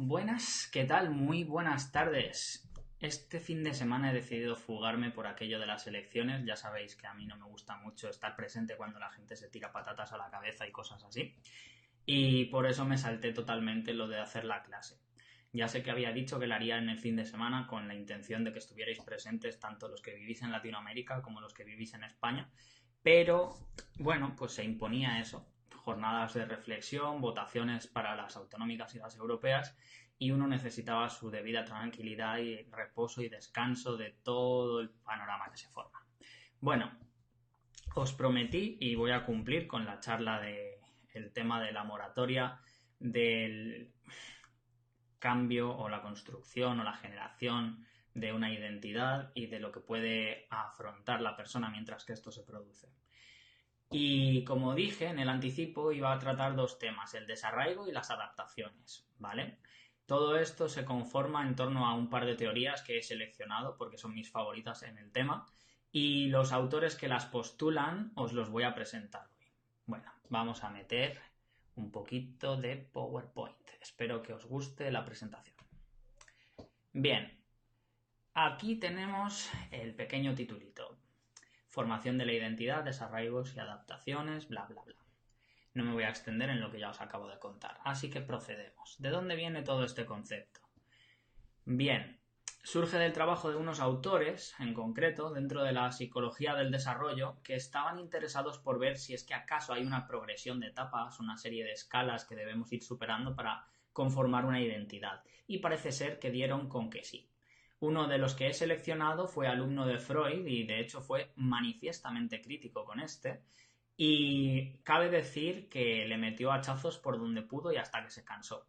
Buenas, ¿qué tal? Muy buenas tardes. Este fin de semana he decidido fugarme por aquello de las elecciones. Ya sabéis que a mí no me gusta mucho estar presente cuando la gente se tira patatas a la cabeza y cosas así. Y por eso me salté totalmente lo de hacer la clase. Ya sé que había dicho que la haría en el fin de semana con la intención de que estuvierais presentes tanto los que vivís en Latinoamérica como los que vivís en España, pero bueno, pues se imponía eso. Jornadas de reflexión, votaciones para las autonómicas y las europeas, y uno necesitaba su debida tranquilidad y reposo y descanso de todo el panorama que se forma. Bueno, os prometí y voy a cumplir con la charla de el tema de la moratoria, del cambio o la construcción o la generación de una identidad y de lo que puede afrontar la persona mientras que esto se produce. Y como dije en el anticipo, iba a tratar dos temas, el desarraigo y las adaptaciones, ¿vale? Todo esto se conforma en torno a un par de teorías que he seleccionado porque son mis favoritas en el tema, y los autores que las postulan os los voy a presentar hoy. Bueno, vamos a meter un poquito de PowerPoint. Espero que os guste la presentación. Bien, aquí tenemos el pequeño titulito. Formación de la identidad, desarraigos y adaptaciones, bla, bla, bla. No me voy a extender en lo que ya os acabo de contar. Así que procedemos. ¿De dónde viene todo este concepto? Bien, surge del trabajo de unos autores, en concreto, dentro de la psicología del desarrollo, que estaban interesados por ver si es que acaso hay una progresión de etapas, una serie de escalas que debemos ir superando para conformar una identidad. Y parece ser que dieron con que sí. Uno de los que he seleccionado fue alumno de Freud y de hecho fue manifiestamente crítico con este, y cabe decir que le metió hachazos por donde pudo y hasta que se cansó.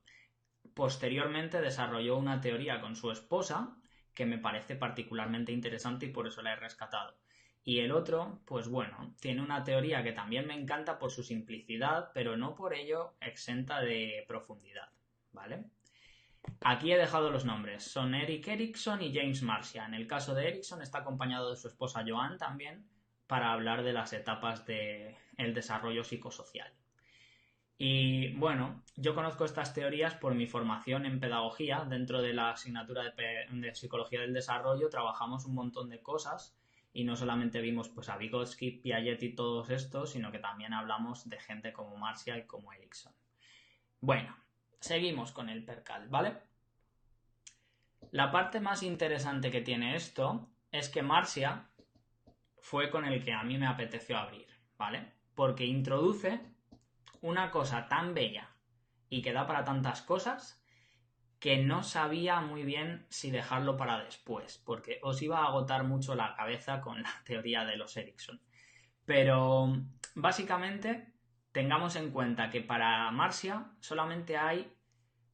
Posteriormente desarrolló una teoría con su esposa que me parece particularmente interesante y por eso la he rescatado. Y el otro, pues bueno, tiene una teoría que también me encanta por su simplicidad, pero no por ello exenta de profundidad, ¿vale? Aquí he dejado los nombres, son Erik Erikson y James Marcia. En el caso de Erikson está acompañado de su esposa Joan también para hablar de las etapas del desarrollo psicosocial. Y bueno, yo conozco estas teorías por mi formación en pedagogía. Dentro de la asignatura de psicología del desarrollo trabajamos un montón de cosas y no solamente vimos pues a Vygotsky, Piaget y todos estos, sino que también hablamos de gente como Marcia y como Erikson. Bueno, seguimos con el percal, ¿vale? La parte más interesante que tiene esto es que Marcia fue con el que a mí me apeteció abrir, ¿vale? Porque introduce una cosa tan bella y que da para tantas cosas que no sabía muy bien si dejarlo para después, porque os iba a agotar mucho la cabeza con la teoría de los Erikson. Pero básicamente tengamos en cuenta que para Marcia solamente hay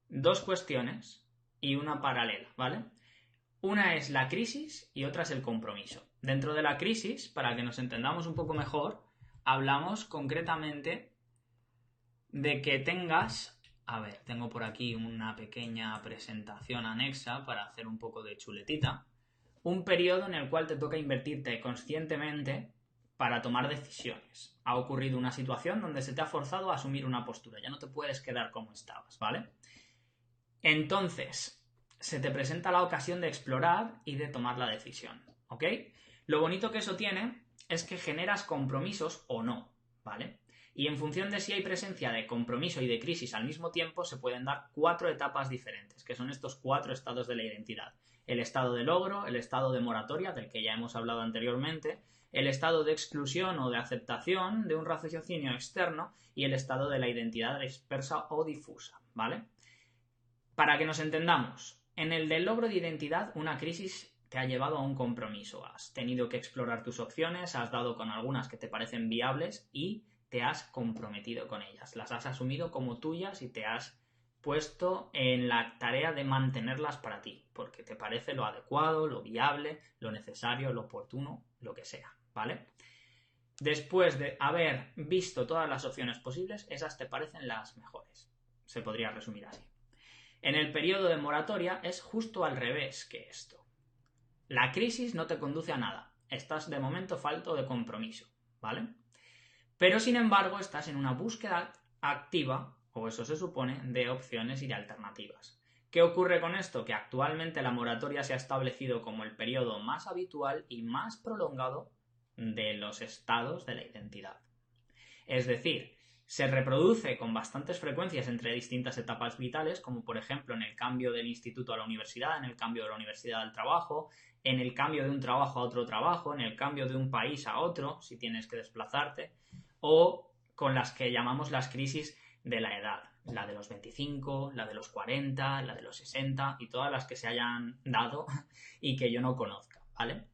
dos cuestiones y una paralela, ¿vale? Una es la crisis y otra es el compromiso. Dentro de la crisis, para que nos entendamos un poco mejor, hablamos concretamente de que tengas, a ver, tengo por aquí una pequeña presentación anexa para hacer un poco de chuletita, un periodo en el cual te toca invertirte conscientemente para tomar decisiones. Ha ocurrido una situación donde se te ha forzado a asumir una postura, ya no te puedes quedar como estabas, ¿vale? Entonces, se te presenta la ocasión de explorar y de tomar la decisión, ¿ok? Lo bonito que eso tiene es que generas compromisos o no, ¿vale? Y en función de si hay presencia de compromiso y de crisis al mismo tiempo, se pueden dar 4 etapas diferentes, que son estos 4 estados de la identidad. El estado de logro, el estado de moratoria, del que ya hemos hablado anteriormente, el estado de exclusión o de aceptación de un raciocinio externo y el estado de la identidad dispersa o difusa, ¿vale? Para que nos entendamos, en el del logro de identidad, una crisis te ha llevado a un compromiso. Has tenido que explorar tus opciones, has dado con algunas que te parecen viables y te has comprometido con ellas. Las has asumido como tuyas y te has puesto en la tarea de mantenerlas para ti, porque te parece lo adecuado, lo viable, lo necesario, lo oportuno, lo que sea, ¿vale? Después de haber visto todas las opciones posibles, esas te parecen las mejores. Se podría resumir así. En el periodo de moratoria es justo al revés que esto. La crisis no te conduce a nada. Estás de momento falto de compromiso, ¿vale? Pero sin embargo estás en una búsqueda activa, o eso se supone, de opciones y de alternativas. ¿Qué ocurre con esto? Que actualmente la moratoria se ha establecido como el periodo más habitual y más prolongado de los estados de la identidad. Es decir, se reproduce con bastantes frecuencias entre distintas etapas vitales, como por ejemplo en el cambio del instituto a la universidad, en el cambio de la universidad al trabajo, en el cambio de un trabajo a otro trabajo, en el cambio de un país a otro, si tienes que desplazarte, o con las que llamamos las crisis de la edad, la de los 25, la de los 40, la de los 60 y todas las que se hayan dado y que yo no conozca, ¿vale?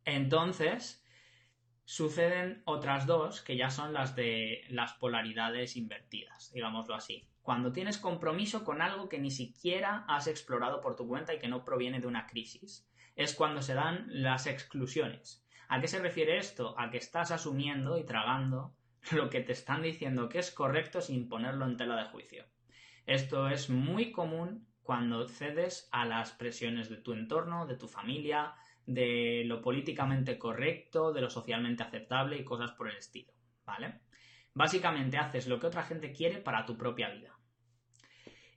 Entonces, suceden otras dos que ya son las de las polaridades invertidas, digámoslo así. Cuando tienes compromiso con algo que ni siquiera has explorado por tu cuenta y que no proviene de una crisis, es cuando se dan las exclusiones. ¿A qué se refiere esto? A que estás asumiendo y tragando lo que te están diciendo que es correcto sin ponerlo en tela de juicio. Esto es muy común cuando cedes a las presiones de tu entorno, de tu familia, de lo políticamente correcto, de lo socialmente aceptable y cosas por el estilo, ¿vale? Básicamente haces lo que otra gente quiere para tu propia vida.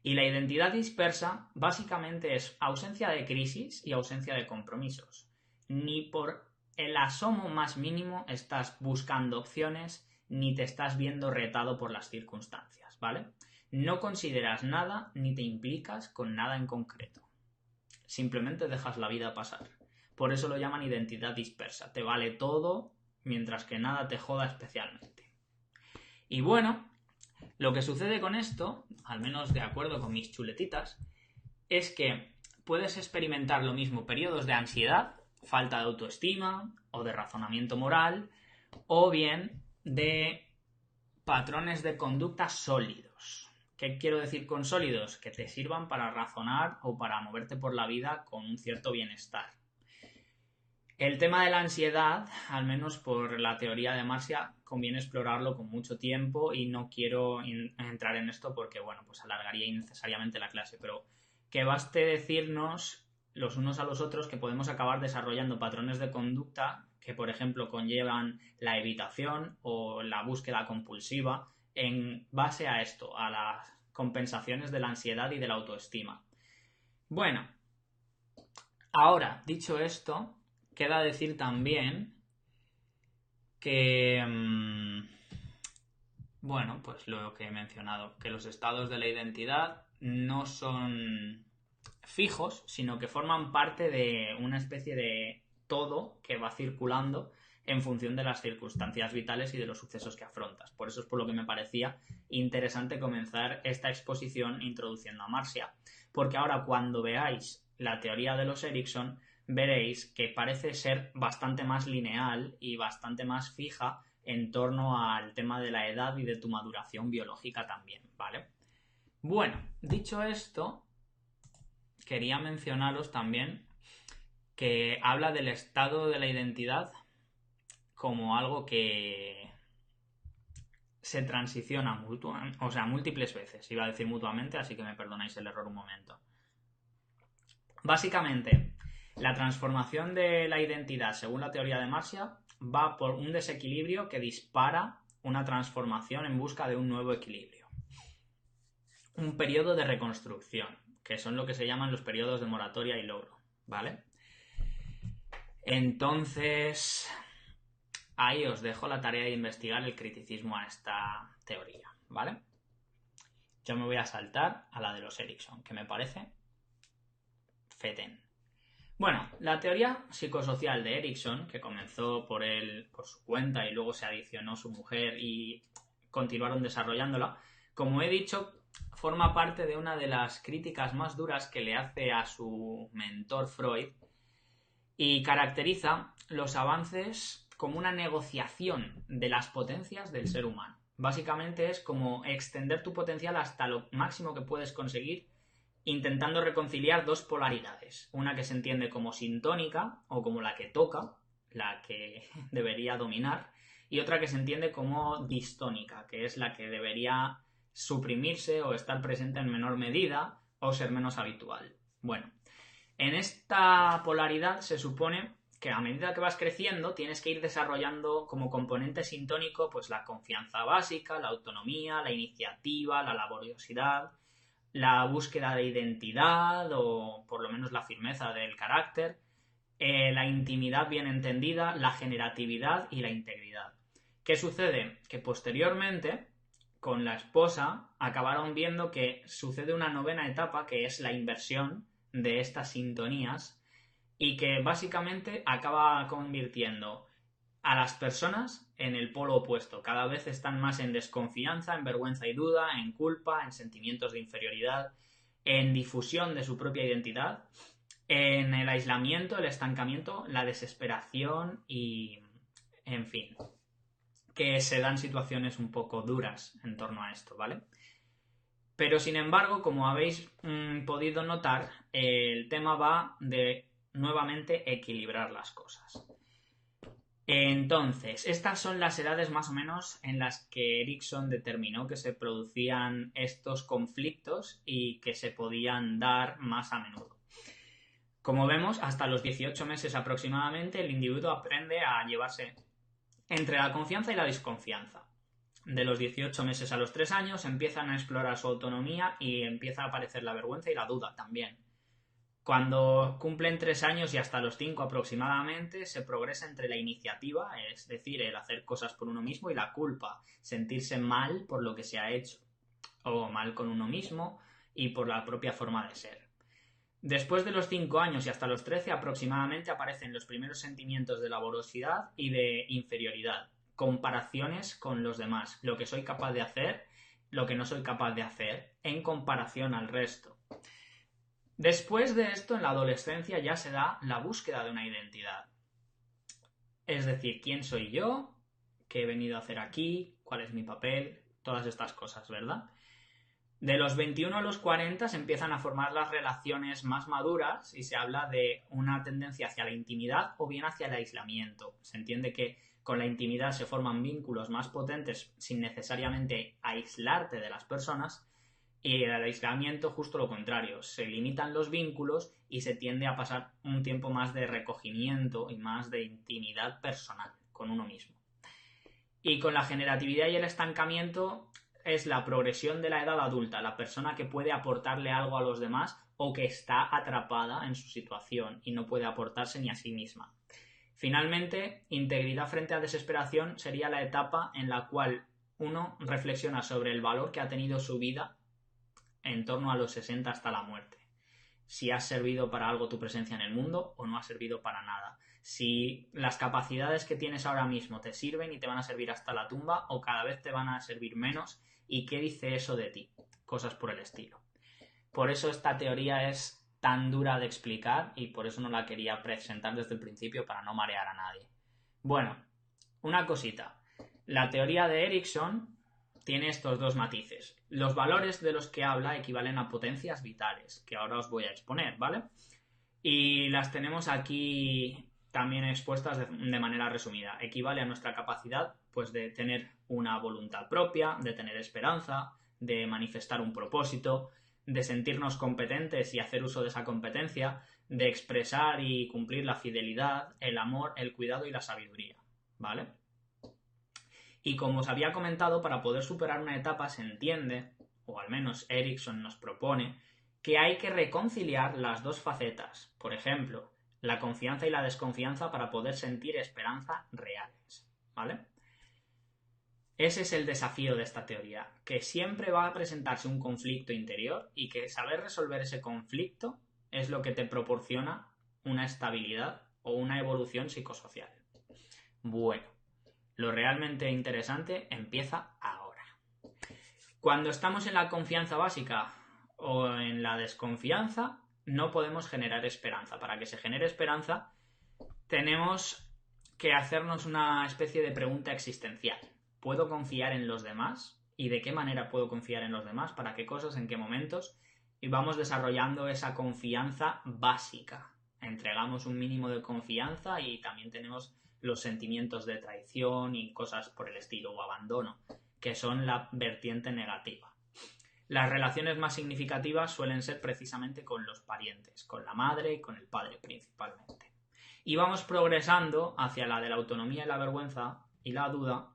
Y la identidad dispersa básicamente es ausencia de crisis y ausencia de compromisos. Ni por el asomo más mínimo estás buscando opciones ni te estás viendo retado por las circunstancias, ¿vale? No consideras nada ni te implicas con nada en concreto. Simplemente dejas la vida pasar. Por eso lo llaman identidad dispersa. Te vale todo mientras que nada te joda especialmente. Y bueno, lo que sucede con esto, al menos de acuerdo con mis chuletitas, es que puedes experimentar lo mismo periodos de ansiedad, falta de autoestima o de razonamiento moral, o bien de patrones de conducta sólidos. ¿Qué quiero decir con sólidos? Que te sirvan para razonar o para moverte por la vida con un cierto bienestar. El tema de la ansiedad, al menos por la teoría de Marcia, conviene explorarlo con mucho tiempo y no quiero entrar en esto porque, bueno, pues alargaría innecesariamente la clase, pero que baste decirnos los unos a los otros que podemos acabar desarrollando patrones de conducta que, por ejemplo, conllevan la evitación o la búsqueda compulsiva en base a esto, a las compensaciones de la ansiedad y de la autoestima. Bueno, ahora, dicho esto, queda decir también que, bueno, pues lo que he mencionado, que los estados de la identidad no son fijos, sino que forman parte de una especie de todo que va circulando en función de las circunstancias vitales y de los sucesos que afrontas. Por eso es por lo que me parecía interesante comenzar esta exposición introduciendo a Marcia, porque ahora cuando veáis la teoría de los Erikson, veréis que parece ser bastante más lineal y bastante más fija en torno al tema de la edad y de tu maduración biológica también, ¿vale? Bueno, dicho esto, quería mencionaros también que habla del estado de la identidad como algo que se transiciona múltiples veces. Iba a decir mutuamente, así que me perdonáis el error un momento. Básicamente, la transformación de la identidad, según la teoría de Marcia, va por un desequilibrio que dispara una transformación en busca de un nuevo equilibrio. Un periodo de reconstrucción, que son lo que se llaman los periodos de moratoria y logro, ¿vale? Entonces, ahí os dejo la tarea de investigar el criticismo a esta teoría, ¿vale? Yo me voy a saltar a la de los Erikson, que me parece fetén. Bueno, la teoría psicosocial de Erikson, que comenzó por él por su cuenta y luego se adicionó su mujer y continuaron desarrollándola, como he dicho, forma parte de una de las críticas más duras que le hace a su mentor Freud y caracteriza los avances como una negociación de las potencias del ser humano. Básicamente es como extender tu potencial hasta lo máximo que puedes conseguir intentando reconciliar dos polaridades, una que se entiende como sintónica o como la que toca, la que debería dominar, y otra que se entiende como distónica, que es la que debería suprimirse o estar presente en menor medida o ser menos habitual. Bueno, en esta polaridad se supone que a medida que vas creciendo tienes que ir desarrollando como componente sintónico pues la confianza básica, la autonomía, la iniciativa, la laboriosidad, la búsqueda de identidad o por lo menos la firmeza del carácter, la intimidad bien entendida, la generatividad y la integridad. ¿Qué sucede? Que posteriormente, con la esposa, acabaron viendo que sucede una novena etapa, que es la inversión de estas sintonías, y que básicamente acaba convirtiendo a las personas en el polo opuesto. Cada vez están más en desconfianza, en vergüenza y duda, en culpa, en sentimientos de inferioridad, en difusión de su propia identidad, en el aislamiento, el estancamiento, la desesperación y, en fin, que se dan situaciones un poco duras en torno a esto, ¿vale? Pero sin embargo, como habéis podido notar, el tema va de nuevamente equilibrar las cosas. Entonces, estas son las edades más o menos en las que Erikson determinó que se producían estos conflictos y que se podían dar más a menudo. Como vemos, hasta los 18 meses aproximadamente, el individuo aprende a llevarse entre la confianza y la desconfianza. De los 18 meses a los 3 años empiezan a explorar su autonomía y empieza a aparecer la vergüenza y la duda también. Cuando cumplen 3 años y hasta los 5 aproximadamente, se progresa entre la iniciativa, es decir, el hacer cosas por uno mismo, y la culpa, sentirse mal por lo que se ha hecho, o mal con uno mismo y por la propia forma de ser. Después de los 5 años y hasta los 13 aproximadamente aparecen los primeros sentimientos de laboriosidad y de inferioridad, comparaciones con los demás, lo que soy capaz de hacer, lo que no soy capaz de hacer, en comparación al resto. Después de esto, en la adolescencia ya se da la búsqueda de una identidad. Es decir, ¿quién soy yo? ¿Qué he venido a hacer aquí? ¿Cuál es mi papel? Todas estas cosas, ¿verdad? De los 21 a los 40 se empiezan a formar las relaciones más maduras y se habla de una tendencia hacia la intimidad o bien hacia el aislamiento. Se entiende que con la intimidad se forman vínculos más potentes sin necesariamente aislarte de las personas, y el aislamiento justo lo contrario. Se limitan los vínculos y se tiende a pasar un tiempo más de recogimiento y más de intimidad personal con uno mismo. Y con la generatividad y el estancamiento es la progresión de la edad adulta, la persona que puede aportarle algo a los demás o que está atrapada en su situación y no puede aportarse ni a sí misma. Finalmente, integridad frente a desesperación sería la etapa en la cual uno reflexiona sobre el valor que ha tenido su vida en torno a los 60 hasta la muerte. Si has servido para algo tu presencia en el mundo o no ha servido para nada. Si las capacidades que tienes ahora mismo te sirven y te van a servir hasta la tumba o cada vez te van a servir menos, y qué dice eso de ti. Cosas por el estilo. Por eso esta teoría es tan dura de explicar y por eso no la quería presentar desde el principio para no marear a nadie. Bueno, una cosita. La teoría de Erikson tiene estos dos matices. Los valores de los que habla equivalen a potencias vitales, que ahora os voy a exponer, ¿vale? Y las tenemos aquí también expuestas de manera resumida. Equivale a nuestra capacidad, pues, de tener una voluntad propia, de tener esperanza, de manifestar un propósito, de sentirnos competentes y hacer uso de esa competencia, de expresar y cumplir la fidelidad, el amor, el cuidado y la sabiduría, ¿vale? Y como os había comentado, para poder superar una etapa se entiende, o al menos Erikson nos propone, que hay que reconciliar las dos facetas. Por ejemplo, la confianza y la desconfianza para poder sentir esperanza reales, ¿vale? Ese es el desafío de esta teoría, que siempre va a presentarse un conflicto interior y que saber resolver ese conflicto es lo que te proporciona una estabilidad o una evolución psicosocial. Bueno, lo realmente interesante empieza ahora. Cuando estamos en la confianza básica o en la desconfianza, no podemos generar esperanza. Para que se genere esperanza, tenemos que hacernos una especie de pregunta existencial. ¿Puedo confiar en los demás? ¿Y de qué manera puedo confiar en los demás? ¿Para qué cosas? ¿En qué momentos? Y vamos desarrollando esa confianza básica. Entregamos un mínimo de confianza y también tenemos los sentimientos de traición y cosas por el estilo, o abandono, que son la vertiente negativa. Las relaciones más significativas suelen ser precisamente con los parientes, con la madre y con el padre principalmente. Y vamos progresando hacia la de la autonomía y la vergüenza y la duda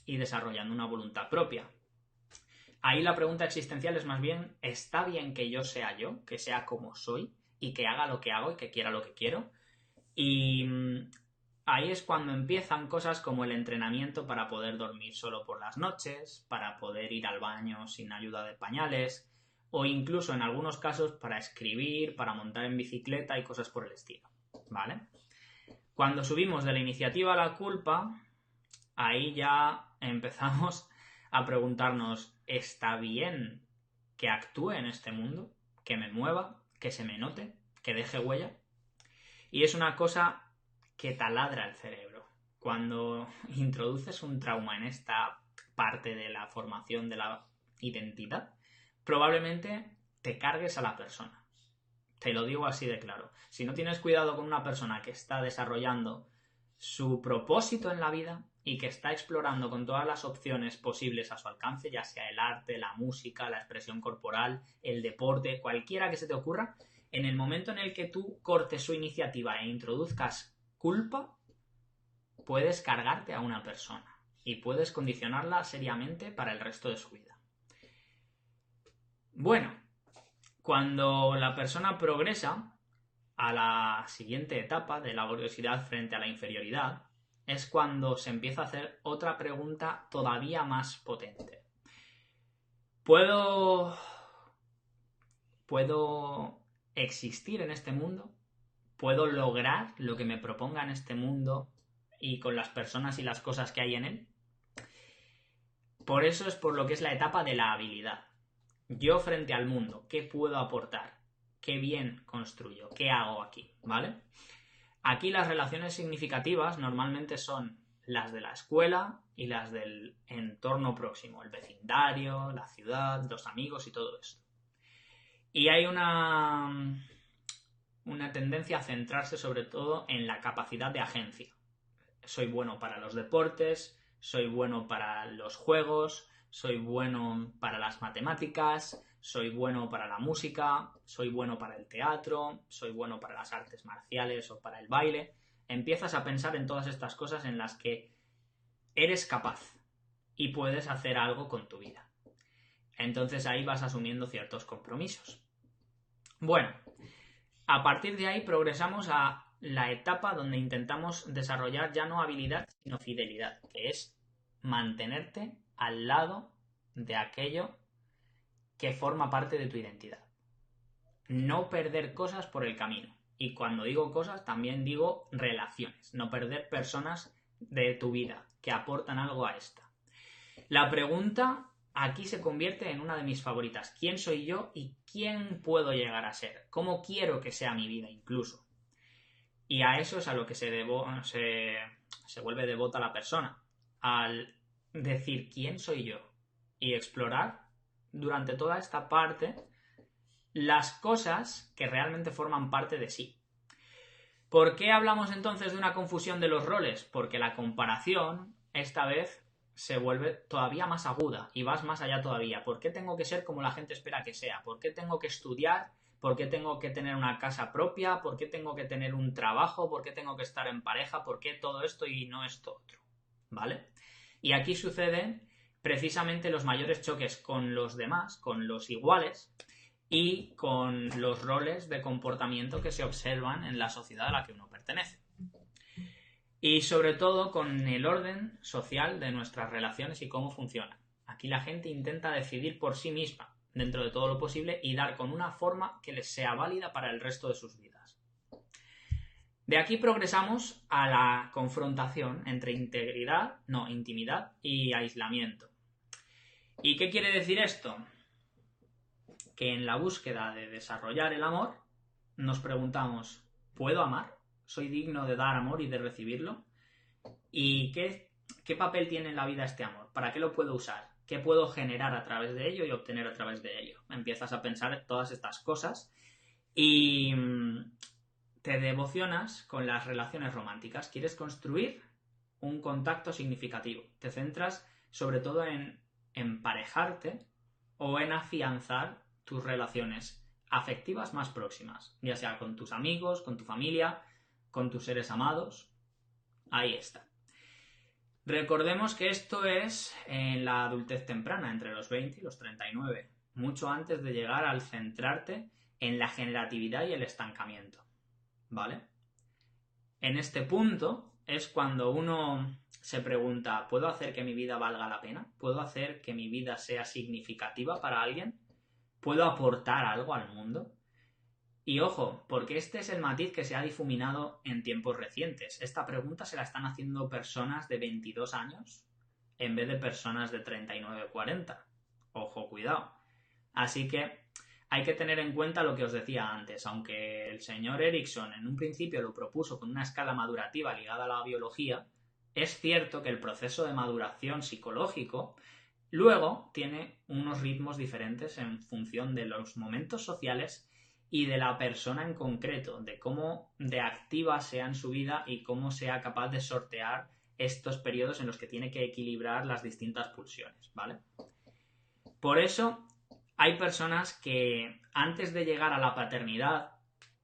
y desarrollando una voluntad propia. Ahí la pregunta existencial es más bien, ¿está bien que yo sea yo, que sea como soy y que haga lo que hago y que quiera lo que quiero? Y ahí es cuando empiezan cosas como el entrenamiento para poder dormir solo por las noches, para poder ir al baño sin ayuda de pañales, o incluso en algunos casos para escribir, para montar en bicicleta y cosas por el estilo, ¿vale? Cuando subimos de la iniciativa a la culpa, ahí ya empezamos a preguntarnos, ¿está bien que actúe en este mundo? ¿Que me mueva? ¿Que se me note? ¿Que deje huella? Y es una cosa que taladra el cerebro. Cuando introduces un trauma en esta parte de la formación de la identidad, probablemente te cargues a la persona. Te lo digo así de claro. Si no tienes cuidado con una persona que está desarrollando su propósito en la vida y que está explorando con todas las opciones posibles a su alcance, ya sea el arte, la música, la expresión corporal, el deporte, cualquiera que se te ocurra, en el momento en el que tú cortes su iniciativa e introduzcas culpa, puedes cargarte a una persona y puedes condicionarla seriamente para el resto de su vida. Bueno, cuando la persona progresa a la siguiente etapa de la gloriosidad frente a la inferioridad, es cuando se empieza a hacer otra pregunta todavía más potente. ¿Puedo existir en este mundo? ¿Puedo lograr lo que me proponga en este mundo y con las personas y las cosas que hay en él? Por eso es por lo que es la etapa de la habilidad. Yo frente al mundo, ¿qué puedo aportar? ¿Qué bien construyo? ¿Qué hago aquí? ¿Vale? Aquí las relaciones significativas normalmente son las de la escuela y las del entorno próximo, el vecindario, la ciudad, los amigos y todo esto. Y hay una tendencia a centrarse sobre todo en la capacidad de agencia. Soy bueno para los deportes, soy bueno para los juegos, soy bueno para las matemáticas, soy bueno para la música, soy bueno para el teatro, soy bueno para las artes marciales o para el baile. Empiezas a pensar en todas estas cosas en las que eres capaz y puedes hacer algo con tu vida. Entonces ahí vas asumiendo ciertos compromisos. Bueno, a partir de ahí progresamos a la etapa donde intentamos desarrollar ya no habilidad, sino fidelidad, que es mantenerte al lado de aquello que forma parte de tu identidad. No perder cosas por el camino. Y cuando digo cosas, también digo relaciones. No perder personas de tu vida que aportan algo a esta. La pregunta aquí se convierte en una de mis favoritas. ¿Quién soy yo y quién puedo llegar a ser? ¿Cómo quiero que sea mi vida incluso? Y a eso es a lo que se vuelve devota la persona. Al decir quién soy yo y explorar durante toda esta parte las cosas que realmente forman parte de sí. ¿Por qué hablamos entonces de una confusión de los roles? Porque la comparación, esta vez, se vuelve todavía más aguda y vas más allá todavía. ¿Por qué tengo que ser como la gente espera que sea? ¿Por qué tengo que estudiar? ¿Por qué tengo que tener una casa propia? ¿Por qué tengo que tener un trabajo? ¿Por qué tengo que estar en pareja? ¿Por qué todo esto y no esto otro? ¿Vale? Y aquí suceden precisamente los mayores choques con los demás, con los iguales y con los roles de comportamiento que se observan en la sociedad a la que uno pertenece. Y sobre todo con el orden social de nuestras relaciones y cómo funcionan. Aquí la gente intenta decidir por sí misma, dentro de todo lo posible, y dar con una forma que les sea válida para el resto de sus vidas. De aquí progresamos a la confrontación entre intimidad y aislamiento. ¿Y qué quiere decir esto? Que en la búsqueda de desarrollar el amor nos preguntamos, ¿puedo amar? ¿Soy digno de dar amor y de recibirlo? ¿Y qué papel tiene en la vida este amor? ¿Para qué lo puedo usar? ¿Qué puedo generar a través de ello y obtener a través de ello? Empiezas a pensar en todas estas cosas y te devocionas con las relaciones románticas. Quieres construir un contacto significativo. Te centras sobre todo en emparejarte o en afianzar tus relaciones afectivas más próximas, ya sea con tus amigos, con tu familia, con tus seres amados. Ahí está. Recordemos que esto es en la adultez temprana, entre los 20 y los 39, mucho antes de llegar al centrarte en la generatividad y el estancamiento, ¿vale? En este punto es cuando uno se pregunta, ¿puedo hacer que mi vida valga la pena? ¿Puedo hacer que mi vida sea significativa para alguien? ¿Puedo aportar algo al mundo? Y ojo, porque este es el matiz que se ha difuminado en tiempos recientes. Esta pregunta se la están haciendo personas de 22 años en vez de personas de 39 o 40. Ojo, cuidado. Así que hay que tener en cuenta lo que os decía antes. Aunque el señor Erickson en un principio lo propuso con una escala madurativa ligada a la biología, es cierto que el proceso de maduración psicológico luego tiene unos ritmos diferentes en función de los momentos sociales y de la persona en concreto, de cómo de activa sea en su vida y cómo sea capaz de sortear estos periodos en los que tiene que equilibrar las distintas pulsiones, ¿vale? Por eso hay personas que antes de llegar a la paternidad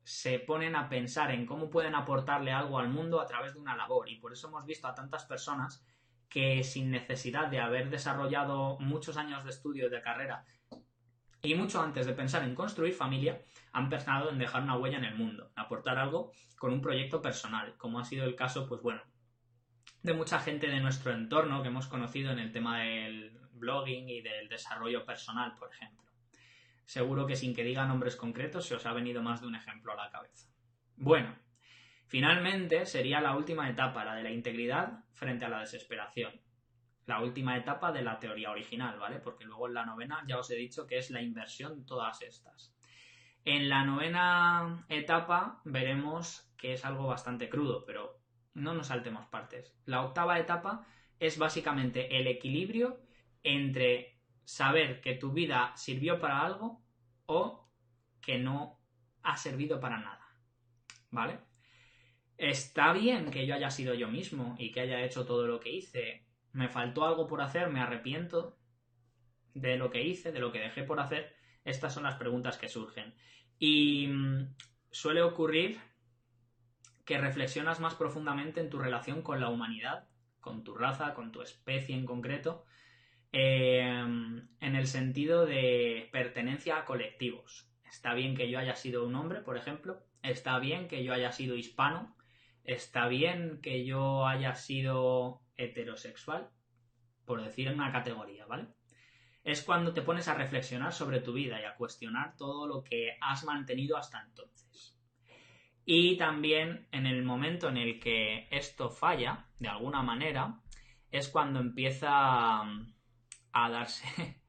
se ponen a pensar en cómo pueden aportarle algo al mundo a través de una labor, y por eso hemos visto a tantas personas que sin necesidad de haber desarrollado muchos años de estudio de carrera y mucho antes de pensar en construir familia, han pensado en dejar una huella en el mundo, aportar algo con un proyecto personal, como ha sido el caso, pues bueno, de mucha gente de nuestro entorno que hemos conocido en el tema del blogging y del desarrollo personal, por ejemplo. Seguro que sin que diga nombres concretos se os ha venido más de un ejemplo a la cabeza. Bueno, finalmente sería la última etapa, la de la integridad frente a la desesperación. La última etapa de la teoría original, ¿vale? Porque luego en la novena ya os he dicho que es la inversión de todas estas. En la novena etapa veremos que es algo bastante crudo, pero no nos saltemos partes. La octava etapa es básicamente el equilibrio entre saber que tu vida sirvió para algo o que no ha servido para nada, ¿vale? Está bien que yo haya sido yo mismo y que haya hecho todo lo que hice. Me faltó algo por hacer, me arrepiento de lo que hice, de lo que dejé por hacer. Estas son las preguntas que surgen. Y suele ocurrir que reflexionas más profundamente en tu relación con la humanidad, con tu raza, con tu especie en concreto, en el sentido de pertenencia a colectivos. Está bien que yo haya sido un hombre, por ejemplo. Está bien que yo haya sido hispano. Está bien que yo haya sido heterosexual, por decir una categoría, ¿vale? Es cuando te pones a reflexionar sobre tu vida y a cuestionar todo lo que has mantenido hasta entonces. Y también en el momento en el que esto falla, de alguna manera, es cuando empieza a darse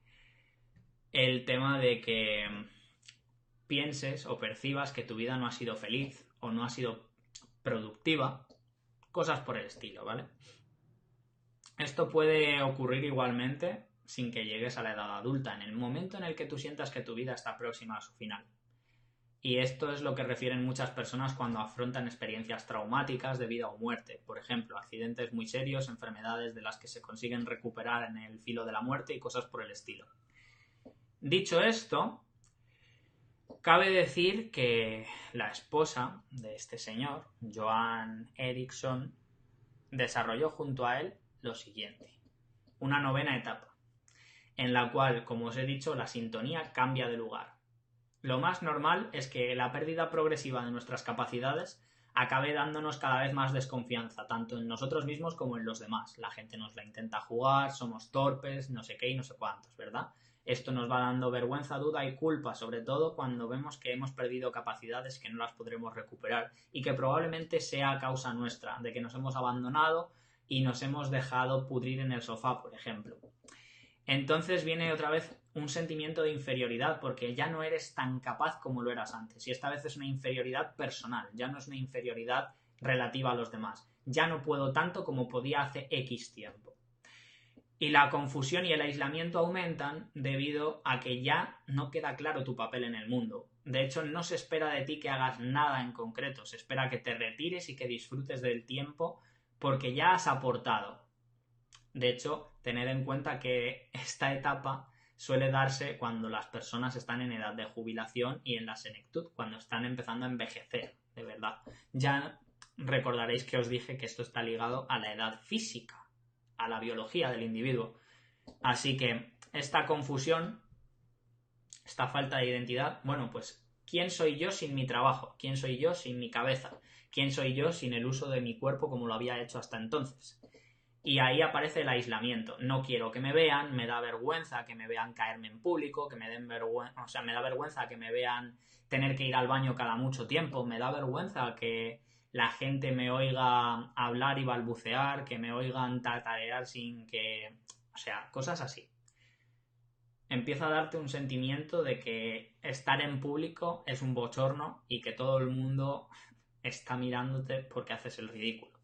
el tema de que pienses o percibas que tu vida no ha sido feliz o no ha sido productiva, cosas por el estilo, ¿vale? Esto puede ocurrir igualmente sin que llegues a la edad adulta, en el momento en el que tú sientas que tu vida está próxima a su final. Y esto es lo que refieren muchas personas cuando afrontan experiencias traumáticas de vida o muerte. Por ejemplo, accidentes muy serios, enfermedades de las que se consiguen recuperar en el filo de la muerte y cosas por el estilo. Dicho esto, cabe decir que la esposa de este señor, Johan Erickson, desarrolló junto a él lo siguiente: una novena etapa, en la cual, como os he dicho, la sintonía cambia de lugar. Lo más normal es que la pérdida progresiva de nuestras capacidades acabe dándonos cada vez más desconfianza, tanto en nosotros mismos como en los demás. La gente nos la intenta jugar, somos torpes, no sé qué y no sé cuántos, ¿verdad? Esto nos va dando vergüenza, duda y culpa, sobre todo cuando vemos que hemos perdido capacidades que no las podremos recuperar y que probablemente sea a causa nuestra, de que nos hemos abandonado y nos hemos dejado pudrir en el sofá, por ejemplo. Entonces viene otra vez un sentimiento de inferioridad porque ya no eres tan capaz como lo eras antes. Y esta vez es una inferioridad personal, ya no es una inferioridad relativa a los demás. Ya no puedo tanto como podía hace X tiempo. Y la confusión y el aislamiento aumentan debido a que ya no queda claro tu papel en el mundo. De hecho, no se espera de ti que hagas nada en concreto. Se espera que te retires y que disfrutes del tiempo porque ya has aportado. De hecho, tened en cuenta que esta etapa suele darse cuando las personas están en edad de jubilación y en la senectud, cuando están empezando a envejecer, de verdad. Ya recordaréis que os dije que esto está ligado a la edad física, a la biología del individuo. Así que esta confusión, esta falta de identidad, bueno, pues ¿quién soy yo sin mi trabajo? ¿Quién soy yo sin mi cabeza? ¿Quién soy yo sin el uso de mi cuerpo como lo había hecho hasta entonces? Y ahí aparece el aislamiento. No quiero que me vean, me da vergüenza que me vean caerme en público, que me den vergüenza, o sea, me da vergüenza que me vean tener que ir al baño cada mucho tiempo, me da vergüenza que la gente me oiga hablar y balbucear, que me oigan tatarear sin que... O sea, cosas así. Empieza a darte un sentimiento de que estar en público es un bochorno y que todo el mundo está mirándote porque haces el ridículo.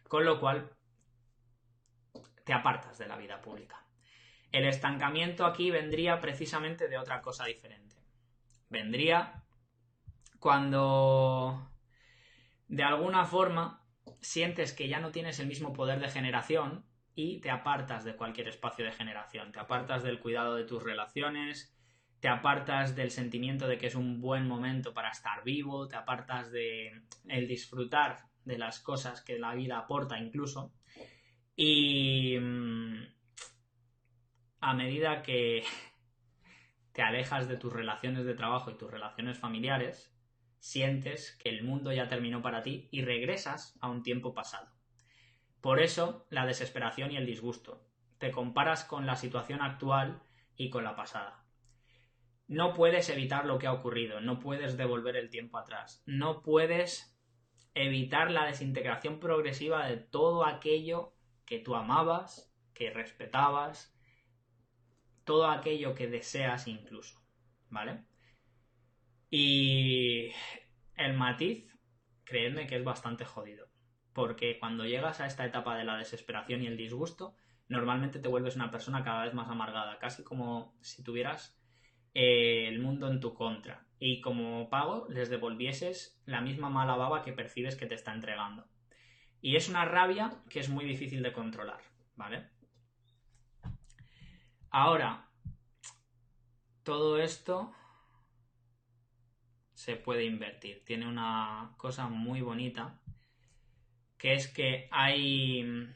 Con lo cual, te apartas de la vida pública. El estancamiento aquí vendría precisamente de otra cosa diferente. Vendría cuando de alguna forma sientes que ya no tienes el mismo poder de generación y te apartas de cualquier espacio de generación. Te apartas del cuidado de tus relaciones, te apartas del sentimiento de que es un buen momento para estar vivo, te apartas de el disfrutar de las cosas que la vida aporta incluso. Y a medida que te alejas de tus relaciones de trabajo y tus relaciones familiares, sientes que el mundo ya terminó para ti y regresas a un tiempo pasado. Por eso, la desesperación y el disgusto. Te comparas con la situación actual y con la pasada. No puedes evitar lo que ha ocurrido, no puedes devolver el tiempo atrás, no puedes evitar la desintegración progresiva de todo aquello que tú amabas, que respetabas, todo aquello que deseas incluso, ¿vale? Y el matiz, creedme que es bastante jodido, porque cuando llegas a esta etapa de la desesperación y el disgusto, normalmente te vuelves una persona cada vez más amargada, casi como si tuvieras el mundo en tu contra y como pago les devolvieses la misma mala baba que percibes que te está entregando. Y es una rabia que es muy difícil de controlar, ¿vale? Ahora, todo esto se puede invertir. Tiene una cosa muy bonita, que es que hay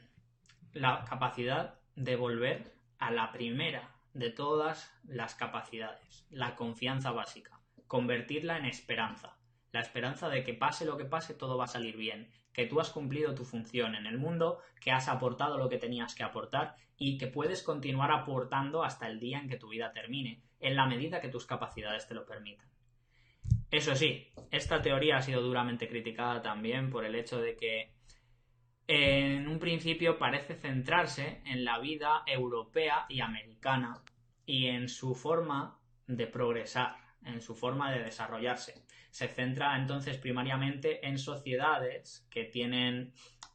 la capacidad de volver a la primera de todas las capacidades, la confianza básica, convertirla en esperanza. La esperanza de que pase lo que pase, todo va a salir bien, que tú has cumplido tu función en el mundo, que has aportado lo que tenías que aportar y que puedes continuar aportando hasta el día en que tu vida termine, en la medida que tus capacidades te lo permitan. Eso sí, esta teoría ha sido duramente criticada también por el hecho de que en un principio parece centrarse en la vida europea y americana y en su forma de progresar, en su forma de desarrollarse. Se centra entonces primariamente en sociedades que tienen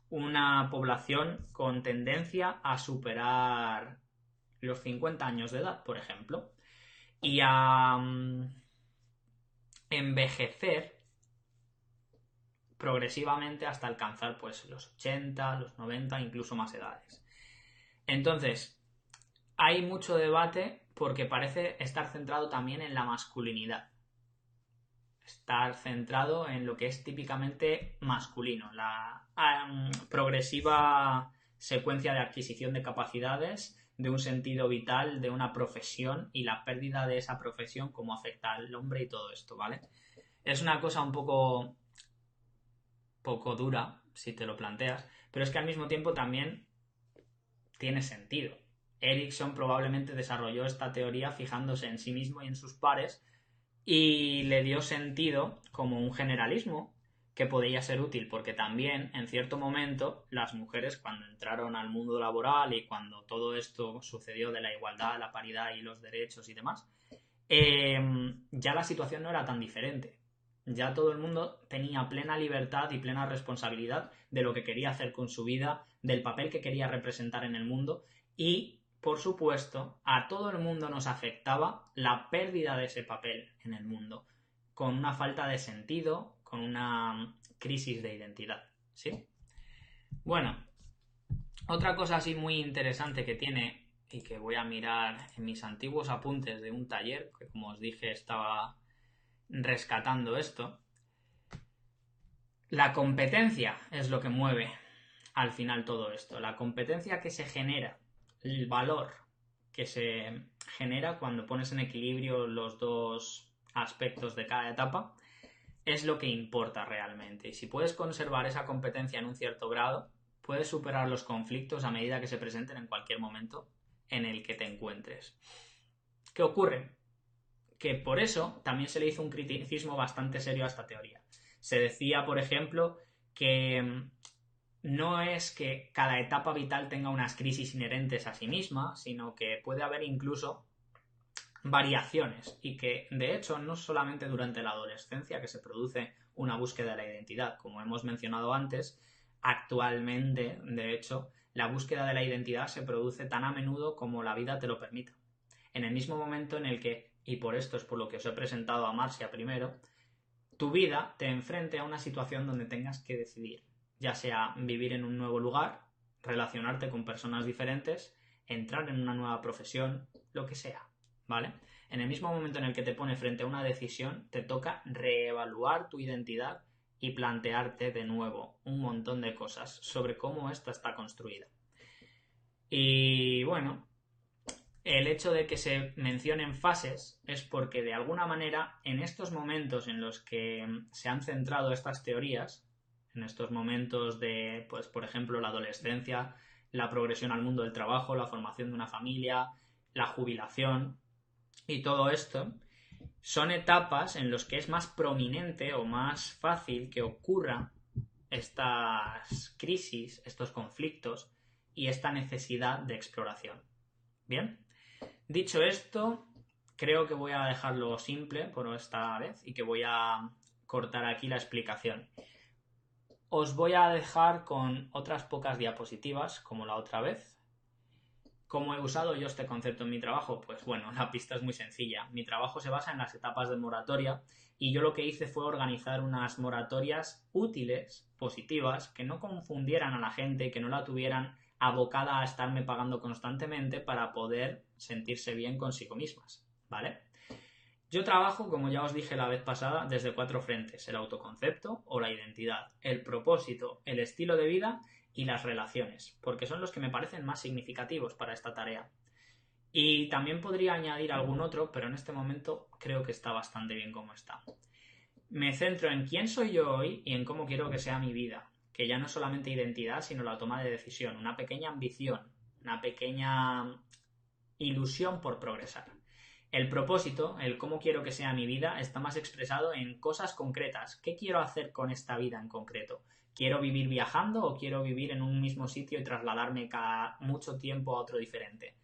una población con tendencia a superar los 50 años de edad, por ejemplo, y a envejecer progresivamente hasta alcanzar pues los 80, los 90, incluso más edades. Entonces, hay mucho debate porque parece estar centrado también en la masculinidad. Estar centrado en lo que es típicamente masculino, la progresiva secuencia de adquisición de capacidades, de un sentido vital, de una profesión y la pérdida de esa profesión, cómo afecta al hombre y todo esto, ¿vale? Es una cosa un poco dura, si te lo planteas, pero es que al mismo tiempo también tiene sentido. Erikson probablemente desarrolló esta teoría fijándose en sí mismo y en sus pares y le dio sentido como un generalismo que podía ser útil, porque también en cierto momento las mujeres cuando entraron al mundo laboral y cuando todo esto sucedió de la igualdad, la paridad y los derechos y demás, ya la situación no era tan diferente. Ya todo el mundo tenía plena libertad y plena responsabilidad de lo que quería hacer con su vida, del papel que quería representar en el mundo y, por supuesto, a todo el mundo nos afectaba la pérdida de ese papel en el mundo, con una falta de sentido, con una crisis de identidad, ¿sí? Bueno, otra cosa así muy interesante que tiene y que voy a mirar en mis antiguos apuntes de un taller, que como os dije estaba rescatando esto. La competencia es lo que mueve al final todo esto. La competencia que se genera, el valor que se genera cuando pones en equilibrio los dos aspectos de cada etapa, es lo que importa realmente. Y si puedes conservar esa competencia en un cierto grado, puedes superar los conflictos a medida que se presenten en cualquier momento en el que te encuentres. ¿Qué ocurre? Que por eso también se le hizo un criticismo bastante serio a esta teoría. Se decía, por ejemplo, que no es que cada etapa vital tenga unas crisis inherentes a sí misma, sino que puede haber incluso variaciones y que, de hecho, no solamente durante la adolescencia que se produce una búsqueda de la identidad, como hemos mencionado antes, actualmente, de hecho, la búsqueda de la identidad se produce tan a menudo como la vida te lo permita. En el mismo momento en el que, y por esto es por lo que os he presentado a Marcia primero, tu vida te enfrente a una situación donde tengas que decidir, ya sea vivir en un nuevo lugar, relacionarte con personas diferentes, entrar en una nueva profesión, lo que sea, ¿vale? En el mismo momento en el que te pone frente a una decisión, te toca reevaluar tu identidad y plantearte de nuevo un montón de cosas sobre cómo esta está construida. Y bueno, el hecho de que se mencionen fases es porque de alguna manera en estos momentos en los que se han centrado estas teorías, en estos momentos de, pues por ejemplo, la adolescencia, la progresión al mundo del trabajo, la formación de una familia, la jubilación y todo esto, son etapas en las que es más prominente o más fácil que ocurran estas crisis, estos conflictos y esta necesidad de exploración. ¿Bien? Dicho esto, creo que voy a dejarlo simple por esta vez y que voy a cortar aquí la explicación. Os voy a dejar con otras pocas diapositivas, como la otra vez. ¿Cómo he usado yo este concepto en mi trabajo? Pues bueno, la pista es muy sencilla. Mi trabajo se basa en las etapas de moratoria y yo lo que hice fue organizar unas moratorias útiles, positivas, que no confundieran a la gente, que no la tuvieran abocada a estarme pagando constantemente para poder sentirse bien consigo mismas, ¿vale? Yo trabajo, como ya os dije la vez pasada, desde 4 frentes: el autoconcepto o la identidad, el propósito, el estilo de vida y las relaciones, porque son los que me parecen más significativos para esta tarea. Y también podría añadir algún otro, pero en este momento creo que está bastante bien como está. Me centro en quién soy yo hoy y en cómo quiero que sea mi vida, que ya no es solamente identidad, sino la toma de decisión, una pequeña ambición, una pequeña ilusión por progresar. El propósito, el cómo quiero que sea mi vida, está más expresado en cosas concretas. ¿Qué quiero hacer con esta vida en concreto? ¿Quiero vivir viajando o quiero vivir en un mismo sitio y trasladarme cada mucho tiempo a otro diferente?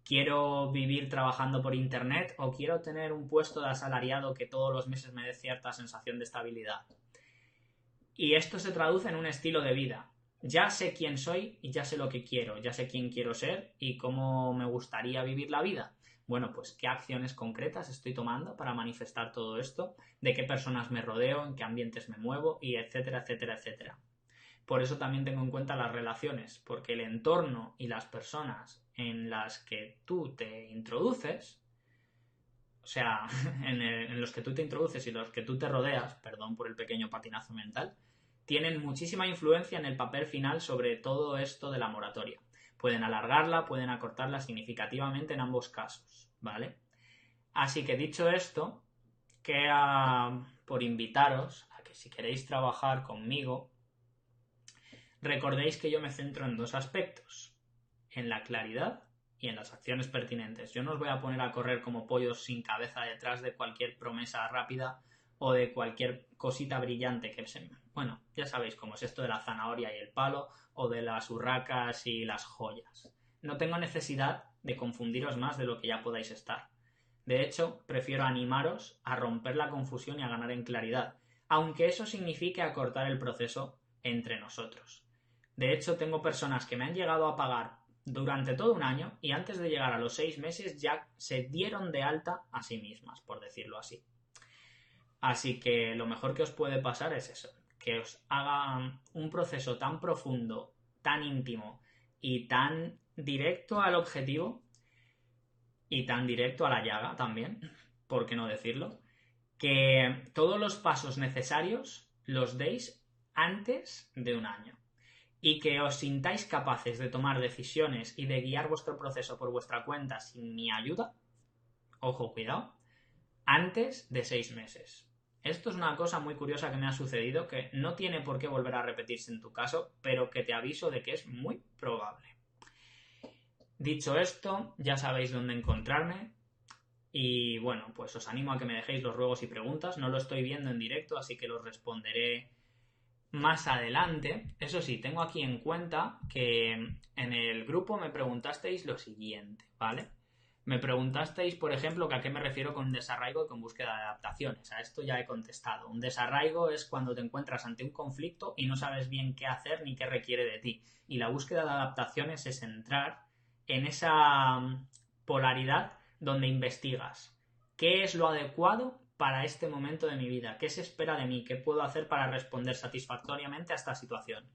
¿Quiero vivir trabajando por internet o quiero tener un puesto de asalariado que todos los meses me dé cierta sensación de estabilidad? Y esto se traduce en un estilo de vida. Ya sé quién soy y ya sé lo que quiero, ya sé quién quiero ser y cómo me gustaría vivir la vida. Bueno, pues qué acciones concretas estoy tomando para manifestar todo esto, de qué personas me rodeo, en qué ambientes me muevo y etcétera, etcétera, etcétera. Por eso también tengo en cuenta las relaciones, porque el entorno y las personas en las que tú te introduces, o sea, en los que tú te introduces y los que tú te rodeas, perdón por el pequeño patinazo mental, tienen muchísima influencia en el papel final sobre todo esto de la moratoria. Pueden alargarla, pueden acortarla significativamente en ambos casos, ¿vale? Así que dicho esto, queda por invitaros a que si queréis trabajar conmigo, recordéis que yo me centro en dos aspectos: en la claridad y en las acciones pertinentes. Yo no os voy a poner a correr como pollos sin cabeza detrás de cualquier promesa rápida o de cualquier cosita brillante que se... Bueno, ya sabéis cómo es esto de la zanahoria y el palo o de las urracas y las joyas. No tengo necesidad de confundiros más de lo que ya podáis estar. De hecho, prefiero animaros a romper la confusión y a ganar en claridad, aunque eso signifique acortar el proceso entre nosotros. De hecho, tengo personas que me han llegado a pagar durante todo un año y antes de llegar a los 6 meses ya se dieron de alta a sí mismas, por decirlo así. Así que lo mejor que os puede pasar es eso, que os haga un proceso tan profundo, tan íntimo y tan directo al objetivo y tan directo a la llaga también, por qué no decirlo, que todos los pasos necesarios los deis antes de un año. y que os sintáis capaces de tomar decisiones y de guiar vuestro proceso por vuestra cuenta sin mi ayuda, ojo, cuidado, antes de 6 meses. Esto es una cosa muy curiosa que me ha sucedido, que no tiene por qué volver a repetirse en tu caso, pero que te aviso de que es muy probable. Dicho esto, ya sabéis dónde encontrarme y bueno, pues os animo a que me dejéis los ruegos y preguntas. No lo estoy viendo en directo, así que los responderé más adelante. Eso sí, tengo aquí en cuenta que en el grupo me preguntasteis lo siguiente, ¿vale? Me preguntasteis, por ejemplo, que a qué me refiero con desarraigo y con búsqueda de adaptaciones. A esto ya he contestado. Un desarraigo es cuando te encuentras ante un conflicto y no sabes bien qué hacer ni qué requiere de ti. Y la búsqueda de adaptaciones es entrar en esa polaridad donde investigas qué es lo adecuado para este momento de mi vida, qué se espera de mí, qué puedo hacer para responder satisfactoriamente a esta situación.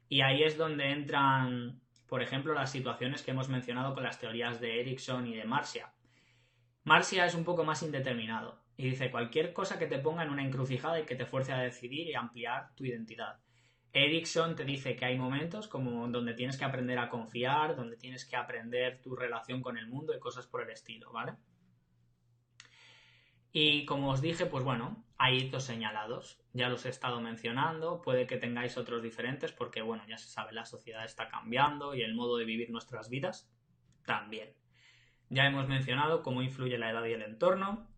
Y ahí es donde entran, por ejemplo, las situaciones que hemos mencionado con las teorías de Erikson y de Marcia. Marcia es un poco más indeterminado y dice cualquier cosa que te ponga en una encrucijada y que te fuerce a decidir y ampliar tu identidad. Erikson te dice que hay momentos como donde tienes que aprender a confiar, donde tienes que aprender tu relación con el mundo y cosas por el estilo, ¿vale? Y como os dije, pues bueno, hay hitos señalados. Ya los he estado mencionando, puede que tengáis otros diferentes porque, bueno, ya se sabe, la sociedad está cambiando y el modo de vivir nuestras vidas también. Ya hemos mencionado cómo influye la edad y el entorno.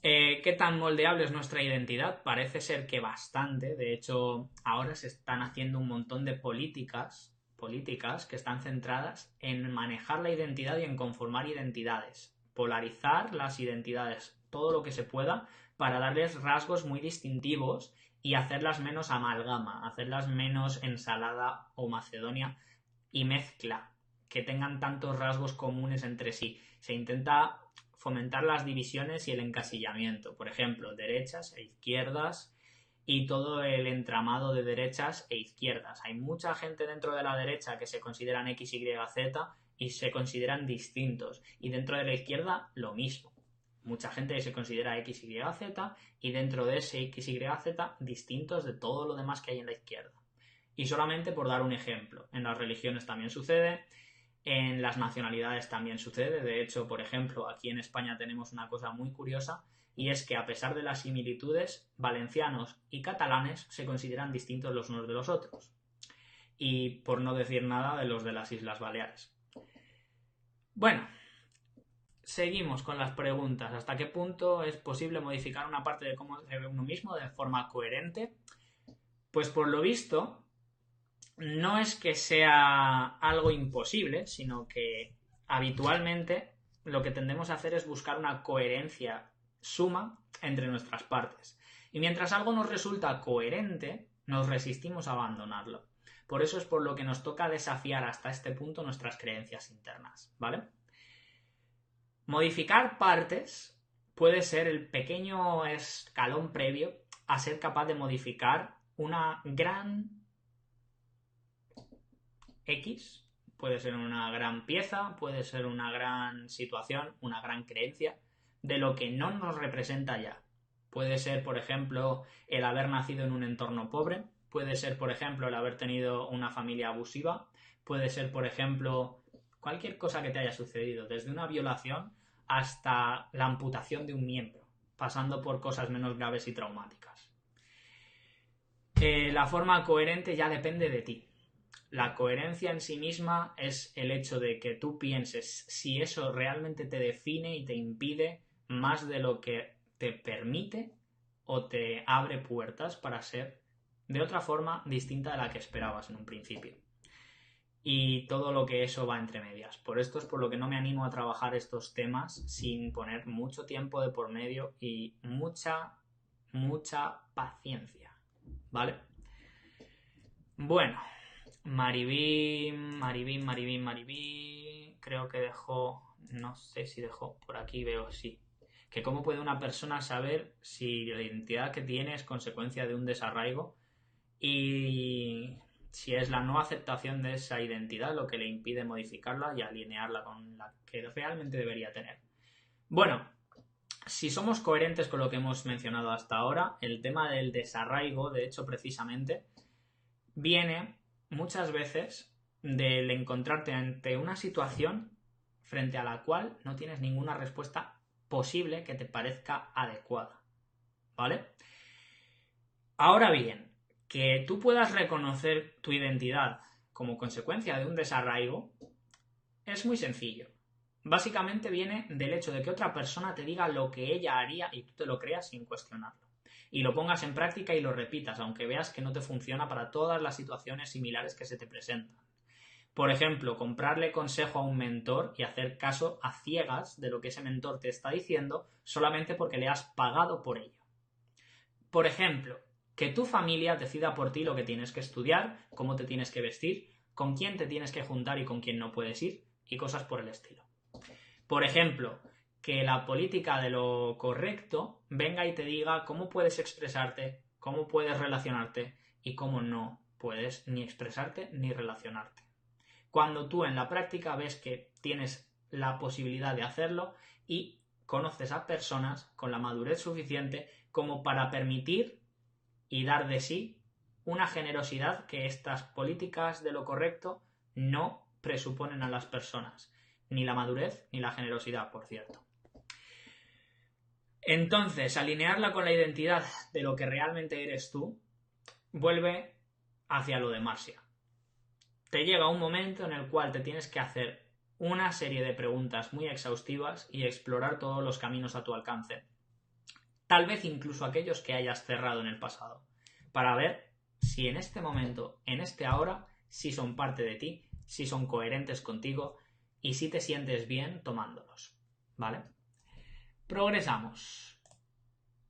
¿Qué tan moldeable es nuestra identidad? Parece ser que bastante. De hecho, ahora se están haciendo un montón de políticas que están centradas en manejar la identidad y en conformar identidades. Polarizar las identidades todo lo que se pueda para darles rasgos muy distintivos y hacerlas menos amalgama, hacerlas menos ensalada o macedonia y mezcla, que tengan tantos rasgos comunes entre sí. Se intenta fomentar las divisiones y el encasillamiento, por ejemplo, derechas e izquierdas y todo el entramado de derechas e izquierdas. Hay mucha gente dentro de la derecha que se consideran X, Y, Z y se consideran distintos, y dentro de la izquierda lo mismo. Mucha gente que se considera X, Y, Z y dentro de ese X, Y, Z distintos de todo lo demás que hay en la izquierda. Y solamente por dar un ejemplo, en las religiones también sucede, en las nacionalidades también sucede. De hecho, por ejemplo, aquí en España tenemos una cosa muy curiosa y es que a pesar de las similitudes, valencianos y catalanes se consideran distintos los unos de los otros. Y por no decir nada de los de las Islas Baleares. Bueno, seguimos con las preguntas. ¿Hasta qué punto es posible modificar una parte de cómo se ve uno mismo de forma coherente? Pues por lo visto, no es que sea algo imposible, sino que habitualmente lo que tendemos a hacer es buscar una coherencia suma entre nuestras partes. Y mientras algo nos resulta coherente, nos resistimos a abandonarlo. Por eso es por lo que nos toca desafiar hasta este punto nuestras creencias internas, ¿vale? Modificar partes puede ser el pequeño escalón previo a ser capaz de modificar una gran X, puede ser una gran pieza, puede ser una gran situación, una gran creencia, de lo que no nos representa ya. Puede ser, por ejemplo, el haber nacido en un entorno pobre, puede ser, por ejemplo, el haber tenido una familia abusiva, puede ser, por ejemplo, cualquier cosa que te haya sucedido, desde una violación hasta la amputación de un miembro, pasando por cosas menos graves y traumáticas. La forma coherente ya depende de ti. La coherencia en sí misma es el hecho de que tú pienses si eso realmente te define y te impide más de lo que te permite o te abre puertas para ser de otra forma distinta de la que esperabas en un principio. Y todo lo que eso va entre medias. Por esto es por lo que no me animo a trabajar estos temas sin poner mucho tiempo de por medio y mucha paciencia, ¿vale? Bueno, Maribí, creo que dejó, no sé si dejó, por aquí veo, sí. Que cómo puede una persona saber si la identidad que tiene es consecuencia de un desarraigo y si es la no aceptación de esa identidad lo que le impide modificarla y alinearla con la que realmente debería tener. Bueno, si somos coherentes con lo que hemos mencionado hasta ahora, el tema del desarraigo, de hecho, precisamente, viene muchas veces del encontrarte ante una situación frente a la cual no tienes ninguna respuesta posible que te parezca adecuada, ¿vale? Ahora bien, que tú puedas reconocer tu identidad como consecuencia de un desarraigo es muy sencillo. Básicamente viene del hecho de que otra persona te diga lo que ella haría y tú te lo creas sin cuestionarlo. Y lo pongas en práctica y lo repitas, aunque veas que no te funciona para todas las situaciones similares que se te presentan. Por ejemplo, comprarle consejo a un mentor y hacer caso a ciegas de lo que ese mentor te está diciendo solamente porque le has pagado por ello. Por ejemplo, que tu familia decida por ti lo que tienes que estudiar, cómo te tienes que vestir, con quién te tienes que juntar y con quién no puedes ir, y cosas por el estilo. Por ejemplo, que la política de lo correcto venga y te diga cómo puedes expresarte, cómo puedes relacionarte y cómo no puedes ni expresarte ni relacionarte. Cuando tú en la práctica ves que tienes la posibilidad de hacerlo y conoces a personas con la madurez suficiente como para permitir y dar de sí una generosidad que estas políticas de lo correcto no presuponen a las personas. Ni la madurez ni la generosidad, por cierto. Entonces, alinearla con la identidad de lo que realmente eres tú vuelve hacia lo de Marcia. Te llega un momento en el cual te tienes que hacer una serie de preguntas muy exhaustivas y explorar todos los caminos a tu alcance. Tal vez incluso aquellos que hayas cerrado en el pasado, para ver si en este momento, en este ahora, si son parte de ti, si son coherentes contigo y si te sientes bien tomándolos, ¿vale? Progresamos.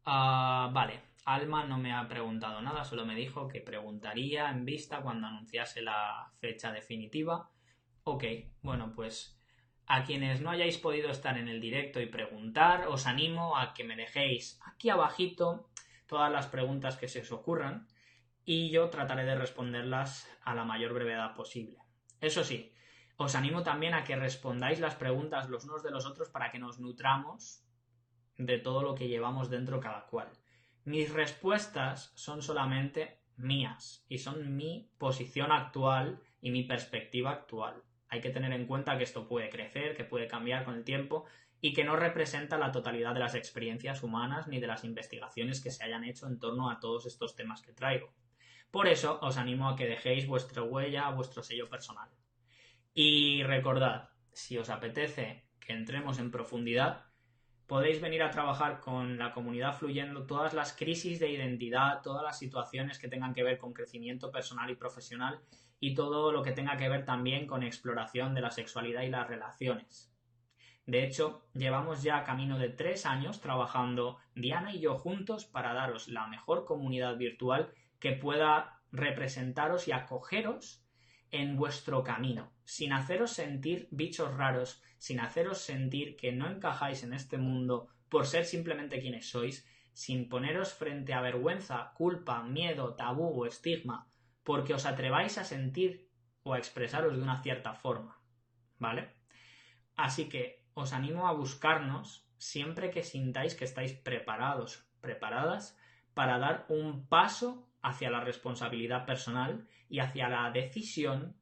Vale, Alma no me ha preguntado nada, solo me dijo que preguntaría en vista cuando anunciase la fecha definitiva. Ok, bueno, pues a quienes no hayáis podido estar en el directo y preguntar, os animo a que me dejéis aquí abajito todas las preguntas que se os ocurran y yo trataré de responderlas a la mayor brevedad posible. Eso sí, os animo también a que respondáis las preguntas los unos de los otros para que nos nutramos de todo lo que llevamos dentro cada cual. Mis respuestas son solamente mías y son mi posición actual y mi perspectiva actual. Hay que tener en cuenta que esto puede crecer, que puede cambiar con el tiempo y que no representa la totalidad de las experiencias humanas ni de las investigaciones que se hayan hecho en torno a todos estos temas que traigo. Por eso os animo a que dejéis vuestra huella, vuestro sello personal. Y recordad, si os apetece que entremos en profundidad, podéis venir a trabajar con la comunidad Fluyendo todas las crisis de identidad, todas las situaciones que tengan que ver con crecimiento personal y profesional y todo lo que tenga que ver también con exploración de la sexualidad y las relaciones. De hecho, llevamos ya camino de 3 años trabajando Diana y yo juntos para daros la mejor comunidad virtual que pueda representaros y acogeros en vuestro camino, sin haceros sentir bichos raros, sin haceros sentir que no encajáis en este mundo por ser simplemente quienes sois, sin poneros frente a vergüenza, culpa, miedo, tabú o estigma, porque os atreváis a sentir o a expresaros de una cierta forma, ¿vale? Así que os animo a buscarnos siempre que sintáis que estáis preparados, preparadas para dar un paso hacia la responsabilidad personal y hacia la decisión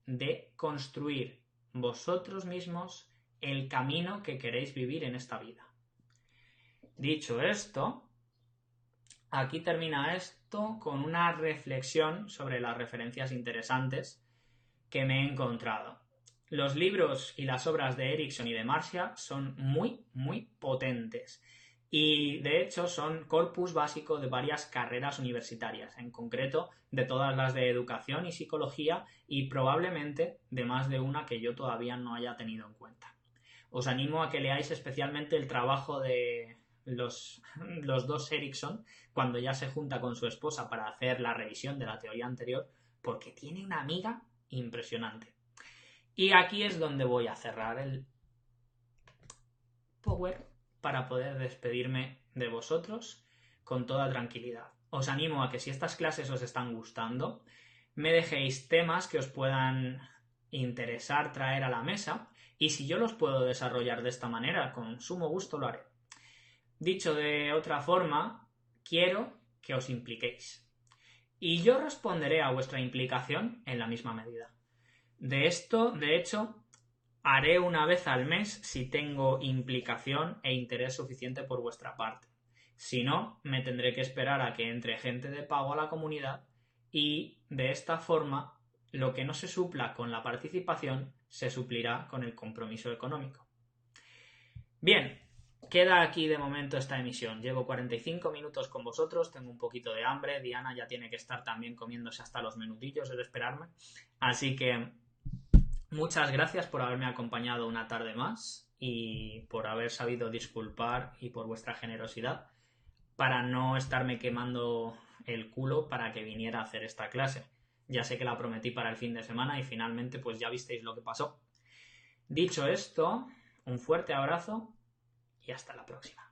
de construir vosotros mismos el camino que queréis vivir en esta vida. Dicho esto, aquí termina esto con una reflexión sobre las referencias interesantes que me he encontrado. Los libros y las obras de Erikson y de Marcia son muy, muy potentes y de hecho son corpus básico de varias carreras universitarias, en concreto de todas las de educación y psicología y probablemente de más de una que yo todavía no haya tenido en cuenta. Os animo a que leáis especialmente el trabajo de los dos Erikson cuando ya se junta con su esposa para hacer la revisión de la teoría anterior, porque tiene una amiga impresionante. Y aquí es donde voy a cerrar el Power para poder despedirme de vosotros con toda tranquilidad. Os animo a que si estas clases os están gustando, me dejéis temas que os puedan interesar traer a la mesa y si yo los puedo desarrollar de esta manera, con sumo gusto lo haré. Dicho de otra forma, quiero que os impliquéis. y yo responderé a vuestra implicación en la misma medida. De esto, de hecho, haré una vez al mes si tengo implicación e interés suficiente por vuestra parte. Si no, me tendré que esperar a que entre gente de pago a la comunidad y de esta forma lo que no se supla con la participación se suplirá con el compromiso económico. Bien, queda aquí de momento esta emisión. Llevo 45 minutos con vosotros, tengo un poquito de hambre, Diana ya tiene que estar también comiéndose hasta los menudillos, es de esperarme. Así que muchas gracias por haberme acompañado una tarde más y por haber sabido disculpar y por vuestra generosidad para no estarme quemando el culo para que viniera a hacer esta clase. Ya sé que la prometí para el fin de semana y finalmente pues ya visteis lo que pasó. Dicho esto, un fuerte abrazo y hasta la próxima.